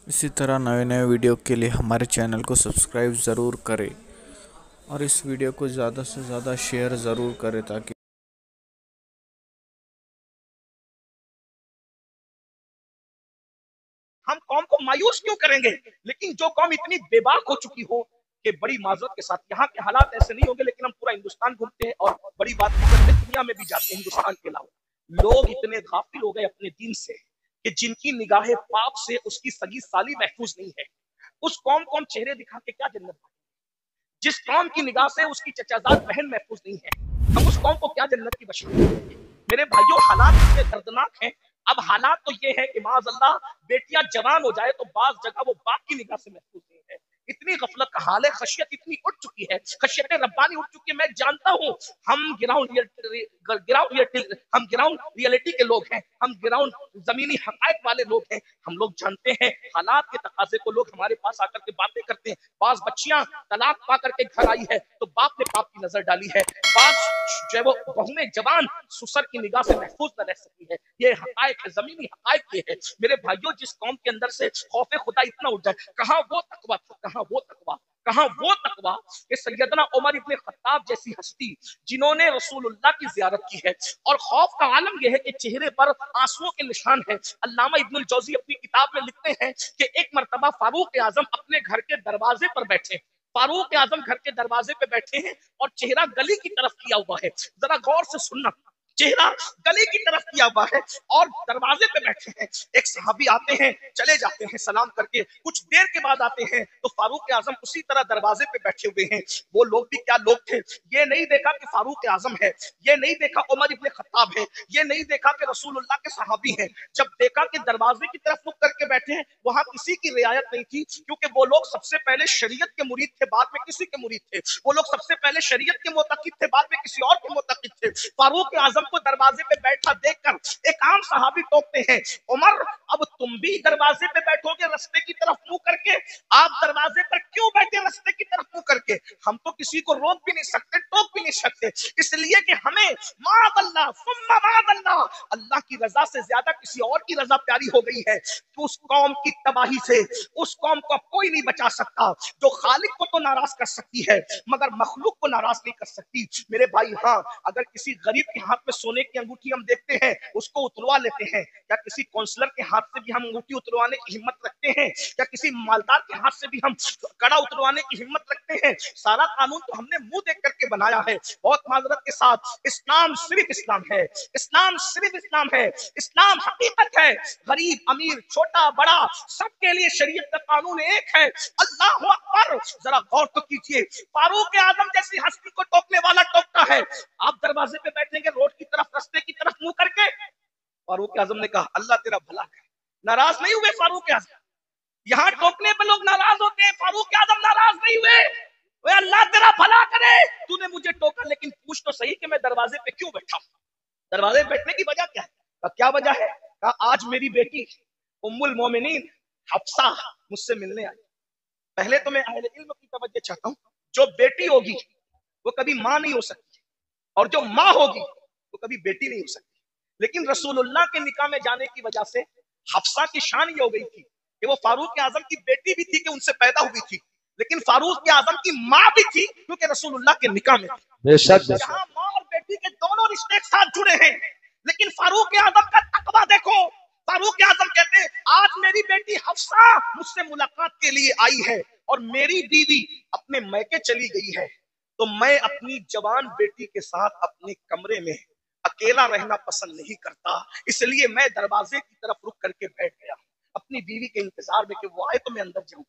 इसी तरह नए नए वीडियो के लिए हमारे चैनल को सब्सक्राइब ज़रूर करें और इस वीडियो को ज़्यादा से ज़्यादा शेयर ज़रूर करें ताकि हम कौम को मायूस क्यों करेंगे। लेकिन जो कौम इतनी बेबाक हो चुकी हो कि बड़ी माजरत के साथ यहाँ के हालात ऐसे नहीं होंगे, लेकिन हम पूरा हिंदुस्तान घूमते हैं और बड़ी बात नहीं करते, दुनिया में भी जाते हैं हिंदुस्तान के अलावा। लोग इतने गाफिल हो गए अपने दीन से कि जिनकी निगाहें पाप से उसकी सगी साली महफूज नहीं है, उस कौम को हम चेहरे दिखा के क्या जन्नत पाएंगे। जिस कौम की निगाह से उसकी चचाजाद बहन महफूज नहीं है, हम उस कौम को क्या जन्नत की बशरत देंगे। मेरे भाइयों, हालात इतने दर्दनाक हैं। अब हालात तो ये है कि माज़अल्लाह बेटियां जवान हो जाए तो बाज जगह वो बाप की निगाह से महफूज नहीं है। इतनी गफलत का हाल है, खशियत इतनी उठ चुकी है, खशियत रब्बानी उठ चुकी है। मैं जानता हूँ हम ग्राउंड रियलिटी के लोग हैं, हम ग्राउंड जमीनी हकायक वाले लोग हैं। हम लोग जानते हैं हालात के तकाजे को। लोग हमारे पास आकर के बातें करते हैं। बाज बच्चियां तलाक पा करके घर आई है तो बाप ने बाप की नजर डाली है, बाज जो है वो बहु जवान सुसर की निगाह से महफूज न रह सकी है। ये हकायक है, जमीनी हकायक ये है। मेरे भाइयों, जिस कौम के अंदर से खौफ खुदा इतना उठ जाए, कहां वो तकवा, कहां वो तकवा, कहां वो तकवा कि सैयदना उमर इब्ने खत्ताब जैसी हस्ती जिन्होंने रसूलुल्लाह की जियारत की है। और खौफ का आलम यह है कि चेहरे पर आंसुओं के निशान है। अल्लामा इब्नुल जौजी अपनी किताब में लिखते हैं कि एक मर्तबा फारूक आजम अपने घर के दरवाजे पर बैठे, फारूक आजम घर के दरवाजे पे बैठे हैं और चेहरा गली की तरफ किया हुआ है। जरा गौर से सुनना, चेहरा गली की तरफ किया हुआ है और दरवाजे पे बैठे हैं। एक सहाबी आते हैं, चले जाते हैं सलाम करके, कुछ देर के बाद आते हैं तो फारूक आजम उसी तरह दरवाजे पे बैठे हुए हैं। वो लोग भी क्या लोग थे, ये नहीं देखा कि फारूक आजम है, ये नहीं देखा उमर इब्ने खत्ताब है, ये नहीं देखा कि रसूलुल्लाह के सहाबी हैं। जब देखा कि दरवाजे की तरफ रुक करके बैठे हैं, वहां किसी की रियायत नहीं थी, क्योंकि वो लोग सबसे पहले शरीयत के मुरीद थे, बाद में किसी के मुरीद थे। वो लोग सबसे पहले शरीयत के मुतकिद थे, बाद में किसी और के मुतकिद थे। फारूक आजम को दरवाजे पे बैठा देखकर एक आम सहाबी टोकते हैं, उमर अब तुम भी दरवाजे पे बैठोगे रास्ते की तरफ मुंह करके? आप दरवाजे पर क्यों बैठे रास्ते की तरफ मुंह करके? हम तो किसी को रोक भी नहीं सकते, टोक भी नहीं सकते, इसलिए कि हमें माअल्लाह सुम्मा माअल्लाह, अल्लाह की रजा से ज्यादा किसी और की रजा प्यारी हो गई है। तो उस कौम की तबाही से उस कौम को कोई नहीं बचा सकता, जो खालिक को तो नाराज कर सकती है मगर मखलूक को नाराज नहीं कर सकती। मेरे भाई, हाँ, अगर किसी गरीब के हाथ में सोने की अंगूठी हम देखते हैं, उसको उतरवा लेते हैं। क्या किसी काउंसलर के हाथ से भी हम अंगूठी उतरवाने की हिम्मत रखते हैं? क्या किसी मालदार के हाथ से भी हम कड़ा उतरवाने की हिम्मत रखते हैं? सारा कानून तो हमने मुंह देख करके बनाया है। बहुत माजरत के साथ, इस्लाम सिर्फ इस्लाम है, इस्लाम सिर्फ इस्लाम है, इस्लाम हकीकत है। गरीब अमीर छोटा बड़ा सबके लिए शरीयत का कानून एक है। अल्लाह अकबर। जरा गौर तो कीजिए, फारूक आजम जैसी हस्ती को टोकने वाला टोकता है। आप दरवाजे पे बैठेंगे रोड की तरफ, रास्ते की तरफ मुंह करके। फारूक आजम ने कहा अल्लाह तेरा भला करे। नाराज नहीं हुए फारूक आजम? यहाँ टोकने पे लोग नाराज होते हैं, फारूक आजम नाराज नहीं हुए। वे अल्लाह तेरा भला करे, तूने मुझे टोका, लेकिन पूछ तो सही कि मैं दरवाजे पे क्यों बैठा हूं। दरवाजे पे बैठने की वजह क्या है? क्या वजह है? आज मेरी बेटी उम्मुल मोमिनीन हफ्सा मुझसे मिलने आई। पहले तो मैं अहले इल्म की तवज्जो चाहता हूँ, जो बेटी होगी वो कभी माँ नहीं हो सकती, और जो माँ होगी वो कभी बेटी नहीं हो सकती। लेकिन रसूलुल्लाह के निकाह में जाने की वजह से हफ्सा की शान ये हो गई थी कि वो फारूक आजम की बेटी भी थी, कि उनसे पैदा हुई थी, लेकिन फारूक आजम की माँ भी थी क्योंकि रसूलुल्लाह के निकाह में थी। बेशक बेशक। यहाँ माँ और बेटी के दोनों रिश्ते एक साथ जुड़े हैं। लेकिन फारूक आजम का तकवा देखो। फारूक आजम कहते हैं आज मेरी बेटी हफ्सा मुझसे मुलाकात के लिए आई है और मेरी बीवी अपने मैके चली गई है, तो मैं अपनी जवान बेटी के साथ अपने कमरे में अकेला रहना पसंद नहीं करता, इसलिए मैं दरवाजे की तरफ रुक करके बैठ गया अपनी बीवी के इंतजार में कि वो आए तो मैं अंदर जाऊं।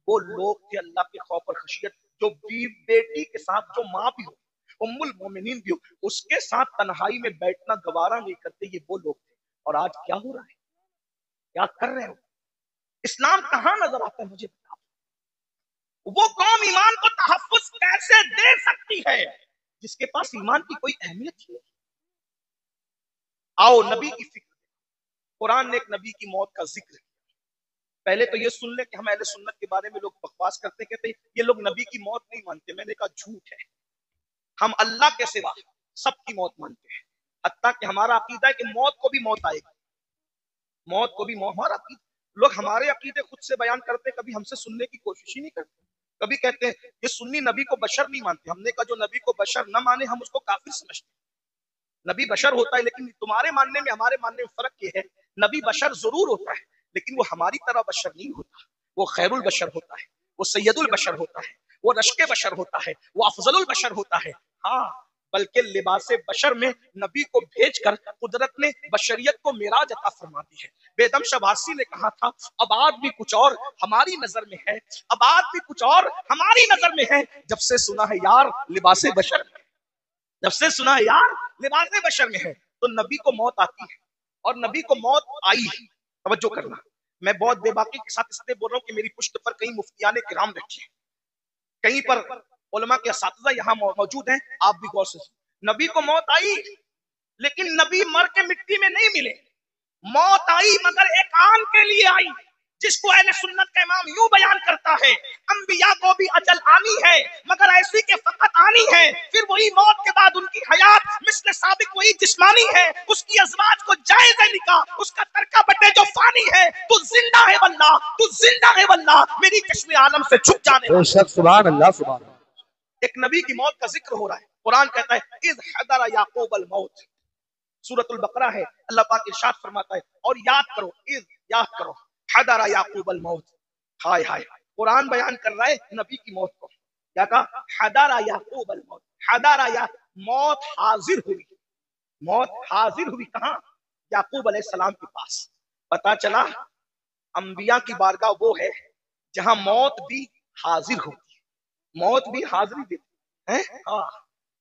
वो लोग थे अल्लाह के खौफ और खशियत, जो बेटी के साथ, जो माँ भी हो, उम्मुल मोमिनीन भी हो, उसके साथ तन्हाई में बैठना गवारा नहीं करते। ये वो लोग थे। और आज क्या हो रहा है, क्या कर रहे हो? इस्लाम कहां नजर आता है मुझे बताओ। वो कौम ईमान को तहफ्फुज कैसे दे सकती है जिसके पास ईमान की कोई अहमियत ही नहीं। आओ नबी की फिक्र। कुरान ने एक नबी की मौत का जिक्र किया। पहले तो ये सुन ले कि हम अहले सुन्नत के बारे में लोग बकवास करते, कहते ये लोग नबी की मौत नहीं मानते। मैंने कहा झूठ है। हम अल्लाह के सिवा सबकी मौत मानते हैं। हत्ता कि हमारा अकीदा है कि मौत को भी मौत आएगी, मौत को भी मौत। हमारा अकीदा لوگ ہمارے عقیدے خود سے بیان کرتے، کبھی ہم سے سننے کی کوشش ہی نہیں کرتے. کبھی کہتے ہیں یہ سنی نبی کو بشر نہیں مانتے. ہم نے کہا جو نبی کو بشر نہ مانے ہم اس کو کافر سمجھتے ہیں. نبی بشر ہوتا ہے لیکن تمہارے ماننے میں ہمارے ماننے میں فرق یہ ہے، نبی بشر ضرور ہوتا ہے لیکن وہ ہماری طرح بشر نہیں ہوتا. وہ خیر البشر ہوتا ہے، وہ سید البشر ہوتا ہے، وہ رشک بشر ہوتا ہے، وہ افضل البشر ہوتا ہے. ہاں، بلکہ لباس بشر میں نبی کو بھیج کر قدرت نے بشریت کو معراج عطا فرما دی ہے. بیدم شباسی نے کہا تھا ابعاد بھی کچھ اور ہماری نظر میں ہے، ابعاد بھی کچھ اور ہماری نظر میں ہے، جب سے سنا ہے یار لباس بشر میں، جب سے سنا ہے یار لباس بشر میں ہے. تو نبی کو موت آتی ہے اور نبی کو موت آئی ہے. توجہ کرنا، میں بہت بے باکی کے ساتھ اس لیے بول رہا ہوں کہ میری پشت پر کئی مفتیان کرام بیٹھے ہیں، کہیں پر علماء کے اساتذہ یہاں موجود ہیں، آپ بھی غور سے سنیں. نبی کو موت آئی لیکن نبی مر کے مٹی میں نہیں ملے. موت آئی مگر ایک آن کے لیے آئی، جس کو اہل سنت کا امام یوں بیان کرتا ہے انبیاء کو بھی اجل آنی ہے مگر ایسی کہ فقط آنی ہے. پھر وہی موت کے بعد ان کی حیات مثل سابق وہی جسمانی ہے. اس کی ازواج کو جائز ہے نکاح، اس کا ترکہ بٹے جو فانی ہے. تو زندہ ہے واللہ، تو زندہ ہے واللہ، میری چشم عالم سے چھپ جانے والا. سبحان اللہ سبحان اللہ. ایک نبی کی موت کا ذکر ہو رہا ہے. قرآن کہتا ہے اذ حضر یعقوب الموت، سورۃ البقرہ ہے. اللہ پاک ارشاد فرماتا ہے اور یاد کرو، اذ یاد کرو، حضر یعقوب الموت. ہائے ہائے، قرآن بیان کر رہا ہے نبی کی موت کو. کیا کہا؟ حضر یعقوب الموت. حضر یا موت حاضر ہوئی، موت حاضر ہوئی کہاں؟ یعقوب علیہ السلام کے پاس. پتا چلا انبیاء کی بارگاہ وہ ہے جہاں موت بھی حاضر ہوتی ہے، موت بھی حاضری دیتی ہے. ہاں،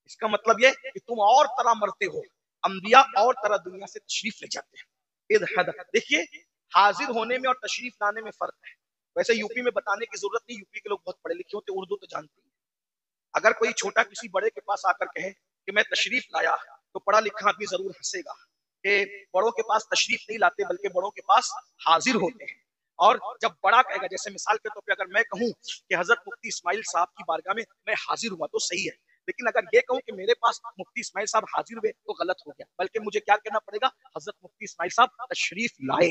اس کا مطلب یہ کہ تم اور طرح مرتے ہو، انبیاء اور طرح دنیا سے تشریف لے جاتے ہیں. دیکھیے حاضر ہونے میں اور تشریف لانے میں فرق ہے. ویسے یوپی میں بتانے کی ضرورت نہیں، یوپی کے لوگ بہت پڑھے لکھے ہوتے، اردو تو جانتے ہیں. اگر کوئی چھوٹا کسی بڑے کے پاس آ کر کہے کہ میں تشریف لایا تو پڑھا لکھا آدمی ضرور ہنسے گا کہ بڑوں کے پاس تشریف نہیں لاتے بلکہ بڑوں کے پاس حاضر ہوتے ہیں. اور جب بڑا کہے گا، جیسے مثال کے طور پہ اگر میں کہوں کہ حضرت مفتی اسماعیل صاحب کی بارگاہ میں حاضر ہوا تو صحیح ہے، لیکن اگر یہ کہوں کہ میرے پاس مفتی اسماعیل صاحب حاضر ہوئے تو غلط ہو گیا. بلکہ مجھے کیا کہنا پڑے گا؟ حضرت مفتی اسماعیل صاحب تشریف لائے.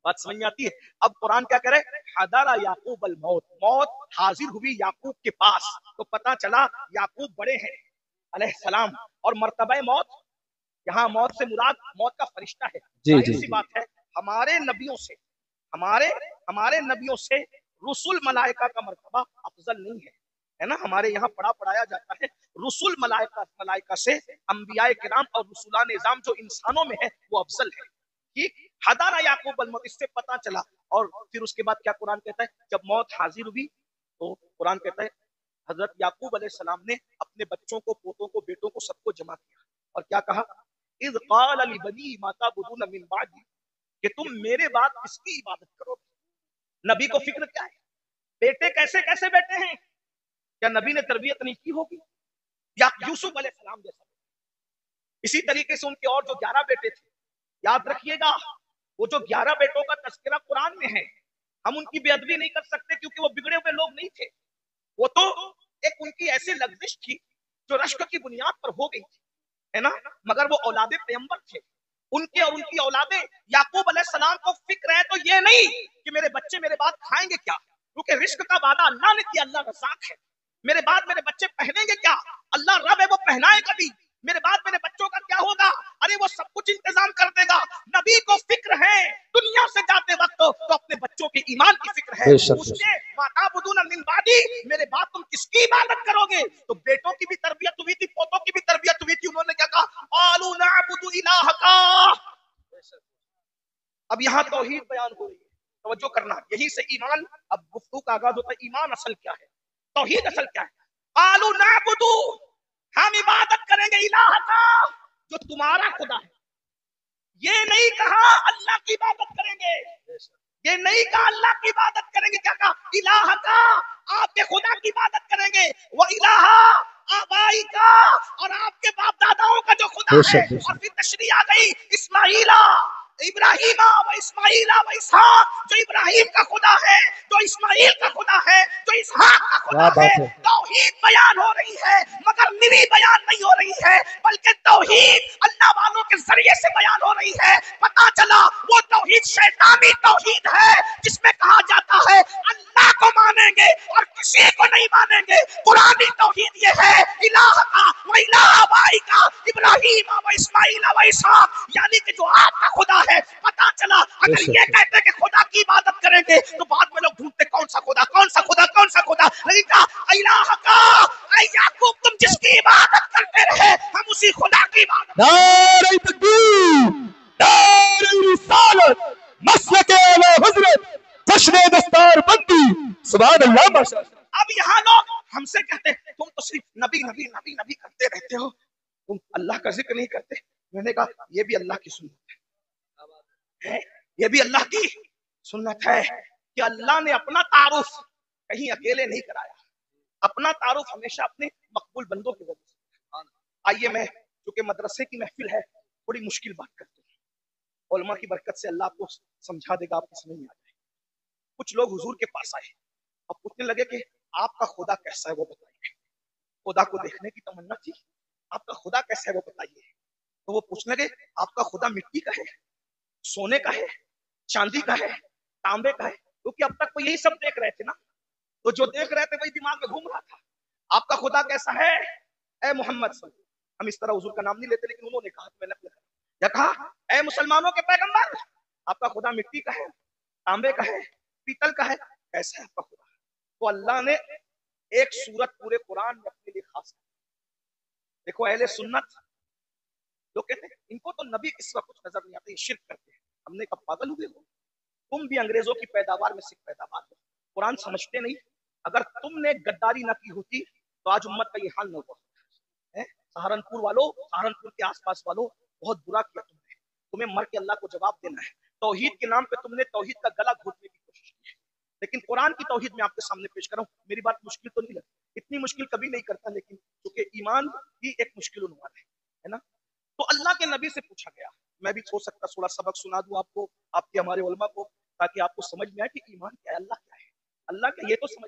بات سمجھ میں آتی ہے؟ اب قرآن کیا کرے؟ حضر یعقوب الموت، موت حاضر ہوئی یعقوب کے پاس. تو پتا چلا یعقوب بڑے ہیں علیہ السلام، اور مرتبہ موت یہاں موت سے مراد موت کا فرشتہ ہے. ظاہر سی بات ہے ہمارے نبیوں سے ہمارے نبیوں سے رسول ملائکہ کا مرتبہ افضل نہیں ہے نا. ہمارے یہاں پڑھایا جاتا ہے رسول ملائکہ سے انبیاء کرام اور رسولان نظام جو انسانوں میں ہے وہ افضل ہے. ٹھیک، حضر یعقوب الموت، اس سے پتا چلا. اور پھر اس کے بعد کیا قرآن کہتا ہے؟ جب موت حاضر ہوئی تو قرآن کہتا ہے حضرت یعقوب علیہ السلام نے اپنے بچوں کو، پوتوں کو، بیٹوں کو، سب کو جمع کیا اور کیا کہا؟ اذ قال لبنی ما تعبدون من بعدی، کہ تم میرے بعد کس کی عبادت کرو گے؟ نبی کو فکر کیا ہے؟ بیٹے کیسے کیسے بیٹے ہیں؟ کیا نبی نے تربیت نہیں کی ہوگی؟ یا یوسف علیہ السلام جیسا؟ اسی طریقے سے ان کے اور جو 11 بیٹے تھے، یاد رکھیے گا وہ جو 11 بیٹوں کا تذکرہ قرآن میں ہے، ہم ان کی بے ادبی نہیں کر سکتے کیونکہ وہ بگڑے ہوئے لوگ نہیں تھے. وہ تو ایک ان کی ایسی لغزش تھی جو رشک کی بنیاد پر ہو گئی تھی، ہے نا. مگر وہ اولاد پیغمبر تھے. ان کے اور ان کی اولادیں یعقوب علیہ السلام کو فکر ہے تو یہ نہیں کہ میرے بچے میرے بعد کھائیں گے کیا، کیونکہ رزق کا وعدہ اللہ نے کیا، اللہ رزاق ہے. میرے بعد میرے بچے پہنیں گے کیا، اللہ رب ہے وہ پہنائے گا بھی. میرے بعد میرے بچوں کا کیا ہوگا، ارے وہ سب کچھ انتظام کر دے گا. نبی کو فکر ہے دنیا سے جاتے وقت تو اپنے بچوں کے ایمان کی فکر ہے. اس کے وَتَعْبُدُونَ مِن بَعْدِي، میرے بعد تم کس کی عبادت کرو گے؟ تو بیٹوں کی بھی تربیت ہوئی تھی، پوتوں کی بھی تربیت ہوئی تھی. انہوں نے کیا کہا؟ قَالُوا نَعْبُدُ إِلَٰهَكَ. اب یہاں توحید بیان ہو رہی ہے، توجہ کرنا. یہی سے ایمان، اب گفتگو کا آغاز ہوتا ہے. ایمان اصل کیا ہے، توحید اصل کیا ہے؟ قَالُوا نَعْبُدُ، ہم عبادت کریں گے الہ کا، جو تمہارا خدا ہے. یہ نہیں کہا اللہ کی عبادت کریں گے، یہ نہیں کہا اللہ کی عبادت کریں گے. کیا کہا؟ الہ کا، آپ کے خدا کی عبادت کریں گے. وہ الہ آبائی کا، اور آپ کے باپ داداؤں کا جو خدا ہے. اور پھر تشریح آ گئی اسماعیلا इब्राहिम व इस्माइल व इसहाक, जो इब्राहिम का खुदा है, जो इस्माइल का खुदा है, जो इसहाक का खुदा है। तौहीद बयान हो रही है, मगर निरी बयान नहीं हो रही है, बल्कि तौहीद अल्लाह वालों के जरिए से बयान हो रही है। पता चला वो तौहीद शैतानी तौहीद है, जिसमें कहा जाता है अल्लाह को मानेंगे और किसी को नहीं मानेंगे। कुरानी तौहीद ये है, इलाह का व इलाह बाई का, इब्राहिम व इस्माइल व इसहाक, यानी कि जो आपका खुदा है। पता चला अगर ये कहते कि खुदा की इबादत करेंगे तो बाद में लोग ढूंढते कौन सा खुदा, कौन सा खुदा, कौन सा खुदा। लेकिन कहा इलाह का, ऐ याकूब तुम जिसकी इबादत करते रहे हम उसी खुदा की इबादत। नारे तकबीर, नारे रिसालत, मसलक आला हजरत, जश्न दस्तार बंदी, सुभान अल्लाह माशाअल्लाह। अब यहाँ लोग हमसे कहते हैं तुम तो सिर्फ नबी नबी नबी नबी करते रहते हो, तुम अल्लाह का जिक्र नहीं करते। मैंने कहा ये भी अल्लाह की सुन्नत है, ये भी अल्लाह की सुन्नत है कि अल्लाह ने अपना तारुफ कहीं अकेले नहीं कराया, अपना तारुफ हमेशा अपने मकबूल बंदों के वजह से। आइए मैं, क्योंकि मदरसे की महफिल है, थोड़ी मुश्किल बात करते हैं, उलमा की बरकत से अल्लाह आपको समझा देगा, आपको समझ में आ जाएगा। कुछ लोग हुजूर के पास आए, अब पूछने लगे कि आपका खुदा कैसा है वो बताइए। खुदा को देखने की तमन्ना थी, आपका खुदा कैसा है वो बताइए। तो वो पूछने लगे आपका खुदा मिट्टी का है, सोने का है, चांदी का है, तांबे का है? क्योंकि अब तक वो यही सब देख रहे थे ना, तो जो देख रहे थे वही दिमाग में घूम रहा था। आपका खुदा कैसा है? ए मोहम्मद सल्लल्लाहु अलैहि वसल्लम, हम इस तरह हुजूर का नाम नहीं लेते, लेकिन उन्होंने कहा तो मैंने अपने क्या कहा, ए मुसलमानों के पैगंबर, आपका खुदा मिट्टी का है, तांबे का है, पीतल का है, कैसा है आपका खुदा? तो अल्लाह ने एक सूरत पूरे कुरान में अपने लिए खास, देखो अहले सुन्नत जो कहते हैं इनको तो नबी इस वक्त कुछ नजर नहीं आते, शिर्क करते हैं। हमने कब पागल हुए हो, तुम भी अंग्रेजों की पैदावार में सिख पैदावार हो, कुरान समझते नहीं। अगर तुमने गद्दारी ना की होती तो आज उम्मत का ये हाल न हुआ। सहारनपुर वालों, सहारनपुर के आसपास वालों, बहुत बुरा किया तुमने, तुम्हें मर के अल्लाह को जवाब देना है। तौहीद के नाम पे तुमने तौहीद का गला घोटने की कोशिश की है, लेकिन कुरान की तौहीद में आपके सामने पेश कर रहा हूं। मेरी बात मुश्किल तो नहीं लगती, इतनी मुश्किल कभी नहीं करता, लेकिन क्योंकि ईमान ही एक मुश्किल उन्वान है ना। तो अल्लाह के नबी से पूछा गया, मैं भी हो सकता थोड़ा सबक सुना दूं आपको, आपके हमारे उलमा को, ताकि आपको समझ में आए कि ईमान क्या है, अल्लाह क्या है। अल्लाह क्या ये तो समझ